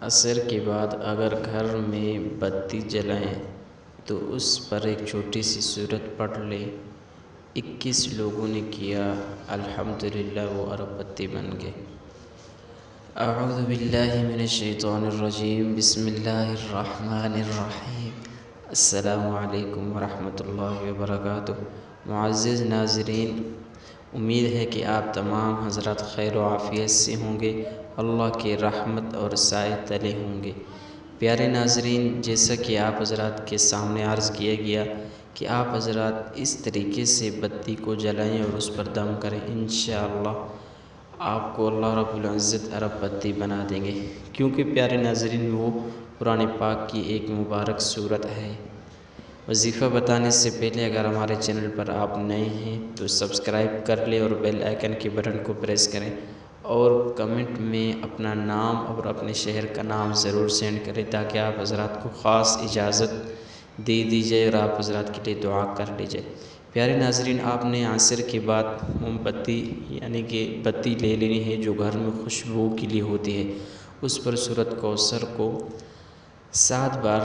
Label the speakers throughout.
Speaker 1: عصر کے بعد اگر گھر میں بتی جلائیں تو اس پر ایک چھوٹی سی سورت پڑھ لیں۔ 21 لوگوں نے کیا، الحمدللہ وہ ارب پتی بن گئے۔ اعوذ باللہ من الشیطان الرجیم، بسم اللہ الرحمن الرحیم۔ السلام علیکم ورحمۃ اللہ وبرکاتہ۔ معزز ناظرین، امید ہے کہ آپ تمام حضرات خیر و عافیت سے ہوں گے، اللہ کی رحمت اور سائے تلے ہوں گے۔ پیارے ناظرین، جیسا کہ آپ حضرات کے سامنے عرض کیا گیا کہ آپ حضرات اس طریقے سے بتی کو جلائیں اور اس پر دم کریں، انشاءاللہ آپ کو اللہ رب العزت ارب پتی بنا دیں گے، کیونکہ پیارے ناظرین وہ قرآن پاک کی ایک مبارک سورت ہے۔ وظیفہ بتانے سے پہلے اگر ہمارے چینل پر آپ نئے ہیں تو سبسکرائب کر لیں اور بیل آئیکن کے بٹن کو پریس کریں، اور کمنٹ میں اپنا نام اور اپنے شہر کا نام ضرور سینڈ کریں تاکہ آپ حضرات کو خاص اجازت دے دی جائے اور آپ حضرات کے لیے دعا کر لی جائے۔ پیارے ناظرین، آپ نے عصر کے بعد موم بتی یعنی کہ بتی لے لینی ہے جو گھر میں خوشبو کے لیے ہوتی ہے، اس پر سورۃ کوثر کو 7 بار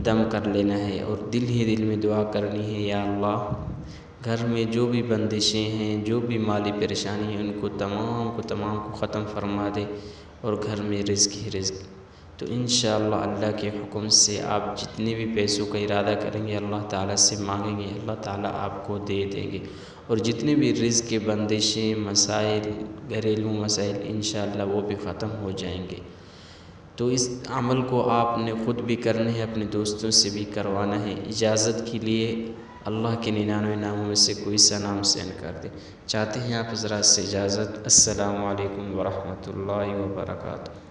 Speaker 1: دم کر لینا ہے اور دل ہی دل میں دعا کرنی ہے، یا اللہ گھر میں جو بھی بندشیں ہیں، جو بھی مالی پریشانی ہیں، ان کو تمام کو ختم فرما دے اور گھر میں رزق ہی رزق۔ تو انشاءاللہ اللہ کے حکم سے آپ جتنے بھی پیسوں کا ارادہ کریں گے اللہ تعالیٰ سے مانگیں گے، اللہ تعالیٰ آپ کو دے دیں گے، اور جتنے بھی رزق کے بندشیں، مسائل، گھریلو مسائل انشاءاللہ وہ بھی ختم ہو جائیں گے۔ تو اس عمل کو آپ نے خود بھی کرنا ہے، اپنے دوستوں سے بھی کروانا ہے۔ اجازت کے لیے اللہ کے 99 ناموں میں سے کوئی سا نام سینڈ کر دیں۔ چاہتے ہیں آپ حضرات سے اجازت۔ السلام علیکم ورحمۃ اللہ وبرکاتہ۔